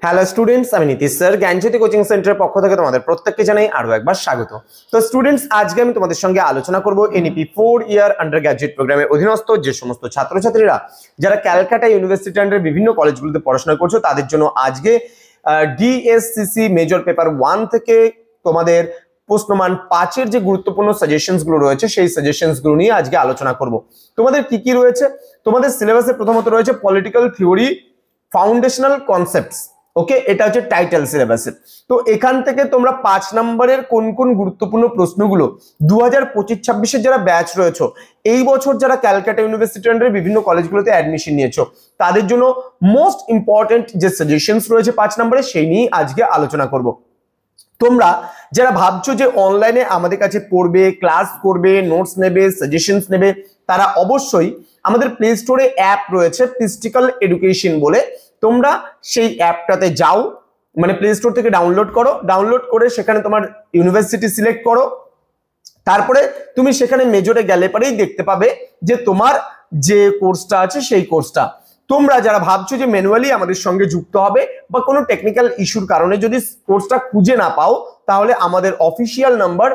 Hello students, আমি Nitish sir জ্ঞানজ্যোতি coaching সেন্টারের পক্ষ থেকে তোমাদের প্রত্যেককে জানাই আরো একবার স্বাগত। তো স্টুডেন্টস, আজকে আমি তোমাদের সঙ্গে আলোচনা করব এনইপি 4 ইয়ার আন্ডার গ্র্যাজুয়েট প্রোগ্রামের অধীনস্থ যে সমস্ত ছাত্রছাত্রীরা যারা ক্যালকাটা ইউনিভার্সিটি আন্ডার বিভিন্ন কলেজগুলোতে পড়াশোনা করছো তাদের জন্য আজকে ডিএসসিসি মেজর পেপার 1 থেকে তোমাদের প্রশ্নমান 5 এর যে গুরুত্বপূর্ণ সাজেশনস গুলো রয়েছে সেই সাজেশনস গুলো নিয়ে আজকে আলোচনা করব। তোমাদের কি কি রয়েছে? তোমাদের সিলেবাসে প্রথমত রয়েছে পলিটিক্যাল থিওরি ফাউন্ডেশনাল কনসেপ্টস। ওকে, এটা হচ্ছে টাইটেল সিলেবাসের। তো এখান থেকে তোমরা 5 নম্বরের কোন কোন গুরুত্বপূর্ণ প্রশ্নগুলো 2025-26 যারা ব্যাচ রয়েছে, এই বছর যারা ক্যালকাটা ইউনিভার্সিটি আন্ডারে বিভিন্ন কলেজগুলোতে অ্যাডমিশন নিয়েছো তাদের জন্য মোস্ট ইম্পর্টেন্ট যে সাজেশনস রয়েছে 5 নম্বরে সেই নিয়ে আজকে আলোচনা করব। তোমরা যারা ভাবছো যে অনলাইনে আমাদের কাছে পড়বে, ক্লাস করবে, নোটস নেবে, সাজেশনস নেবে, তারা অবশ্যই আমাদের প্লে স্টোরে অ্যাপ রয়েছে পিস্টিক্যাল এডুকেশন বলে, তোমরা সেই অ্যাপটাতে যাও, মানে প্লে স্টোর থেকে ডাউনলোড করো, ডাউনলোড করে সেখানে তোমার ইউনিভার্সিটি সিলেক্ট করো, তারপরে তুমি সেখানে মেজরে গেলে পরেই দেখতে পাবে যে তোমার যে কোর্সটা আছে সেই কোর্সটা। তোমরা যারা ভাবছো যে ম্যানুয়ালি আমাদের সঙ্গে যুক্ত হবে বা কোনো টেকনিক্যাল ইস্যুর কারণে যদি কোর্সটা খুঁজে না পাও, তাহলে আমাদের অফিসিয়াল নাম্বার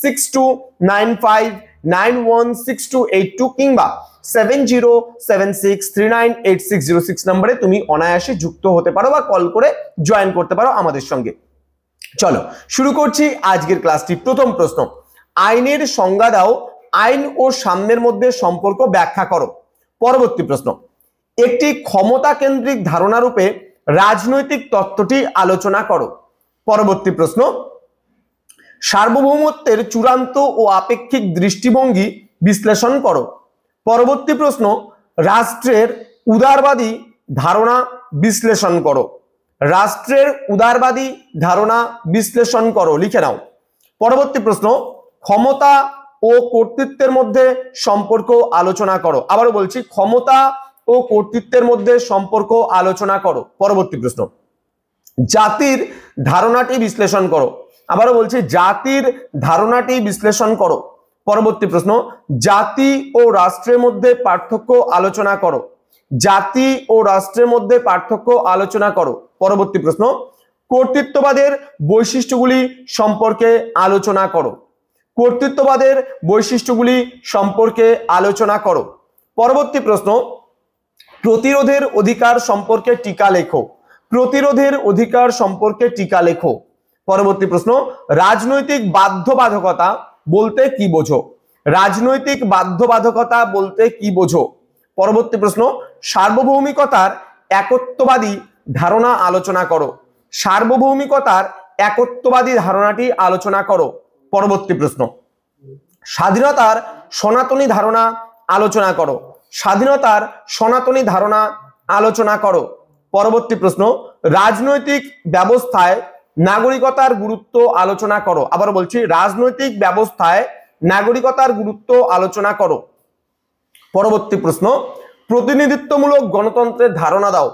6295916282 কিংবা 7076398606 নম্বরে তুমি অনায়াসে যুক্ত হতে পারো বা কল করে জয়েন করতে পারো আমাদের সঙ্গে। চলো শুরু করছি আজকের ক্লাসটি। প্রথম প্রশ্ন, আইনের সংজ্ঞা দাও, আইন ও সাম্যের মধ্যে সম্পর্ক ব্যাখ্যা করো। পরবর্তী প্রশ্ন, একটি ক্ষমতা কেন্দ্রিক ধারণা রূপে রাজনৈতিক তত্ত্বটি আলোচনা করো। পরবর্তী প্রশ্ন, সার্বভৌমত্বের চূড়ান্ত ও আপেক্ষিক দৃষ্টিভঙ্গি বিশ্লেষণ করো। পরবর্তী প্রশ্ন, রাষ্ট্রের উদারবাদী ধারণা বিশ্লেষণ করো। রাষ্ট্রের উদারবাদী ধারণা বিশ্লেষণ করো, লিখে নাও। পরবর্তী প্রশ্ন, ক্ষমতা ও কর্তৃত্বের মধ্যে সম্পর্ক আলোচনা করো। আবারও বলছি, ক্ষমতা ও কর্তৃত্বের মধ্যে সম্পর্ক আলোচনা করো। পরবর্তী প্রশ্ন, জাতির ধারণাটি বিশ্লেষণ করো। আবারও বলছি, জাতির ধারণাটি বিশ্লেষণ করো। পরবর্তী প্রশ্ন, জাতি ও রাষ্ট্রের মধ্যে পার্থক্য আলোচনা করো। জাতি ও রাষ্ট্রের মধ্যে পার্থক্য আলোচনা করো। পরবর্তী প্রশ্ন, কর্তৃত্ববাদের বৈশিষ্ট্যগুলি সম্পর্কে আলোচনা করো। কর্তৃত্ববাদের বৈশিষ্ট্যগুলি সম্পর্কে আলোচনা করো। পরবর্তী প্রশ্ন, প্রতিরোধের অধিকার সম্পর্কে টিকা লেখো। প্রতিরোধের অধিকার সম্পর্কে টিকা লেখো। পরবর্তী প্রশ্ন, রাজনৈতিক বাধ্যবাধকতা বলতে কি বোঝো? রাজনৈতিক বাধ্যবাধকতা বলতে কি বোঝো? পরবর্তী প্রশ্ন, সার্বভৌমিকতার একত্ববাদী ধারণা আলোচনা করো। সার্বভৌমিকতার একত্ববাদী ধারণাটি আলোচনা করো। পরবর্তী প্রশ্ন, স্বাধীনতার সনাতনী ধারণা আলোচনা করো। স্বাধীনতার সনাতনী ধারণা আলোচনা করো। পরবর্তী প্রশ্ন, রাজনৈতিক ব্যবস্থায় নাগরিকতার গুরুত্ব আলোচনা করো। আবার বলছি, রাজনৈতিক ব্যবস্থায় নাগরিকতার গুরুত্ব আলোচনা করো। পরবর্তী প্রশ্ন, প্রতিনিধিত্বমূলক গণতন্ত্রের ধারণা দাও।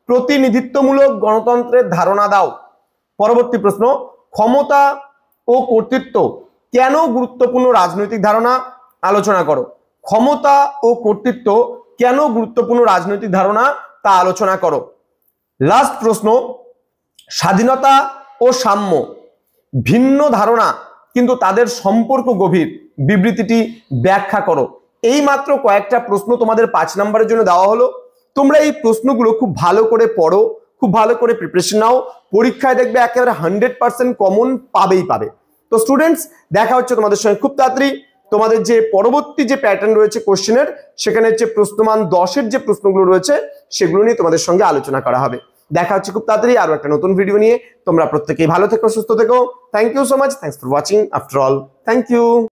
প্রতিনিধিত্বমূলক গণতন্ত্রের ধারণা দাও। পরবর্তী প্রশ্ন, ক্ষমতা ও কর্তৃত্ব কেন গুরুত্বপূর্ণ রাজনৈতিক ধারণা আলোচনা করো। ক্ষমতা ও কর্তৃত্ব কেন গুরুত্বপূর্ণ রাজনৈতিক ধারণা তা আলোচনা করো। লাস্ট প্রশ্ন, স্বাধীনতা ও সাম্য ভিন্ন ধারণা কিন্তু তাদের সম্পর্ক গভীর, বিবৃতিটি ব্যাখ্যা করো। এই মাত্র কয়েকটা প্রশ্ন তোমাদের 5 নম্বরের জন্য দেওয়া হলো। তোমরা এই প্রশ্নগুলো খুব ভালো করে পড়ো, খুব ভালো করে প্রিপারেশন নাও, পরীক্ষায় দেখবে একেবারে 100% কমন পাবেই পাবে। তো স্টুডেন্টস, দেখা হচ্ছে তোমাদের সঙ্গে খুব তাড়াতাড়ি। তোমাদের যে পরবর্তী যে প্যাটার্ন রয়েছে কোশ্চেনের, সেখানে হচ্ছে প্রশ্নমান 10-এর যে প্রশ্নগুলো রয়েছে সেগুলো নিয়ে তোমাদের সঙ্গে আলোচনা করা হবে। দেখা হচ্ছে খুব তাড়াতাড়ি আরো একটা নতুন ভিডিও নিয়ে। তোমরা প্রত্যেকেই ভালো থেকো, সুস্থ থেকো। Thank you so much. Thanks for watching after all. Thank you.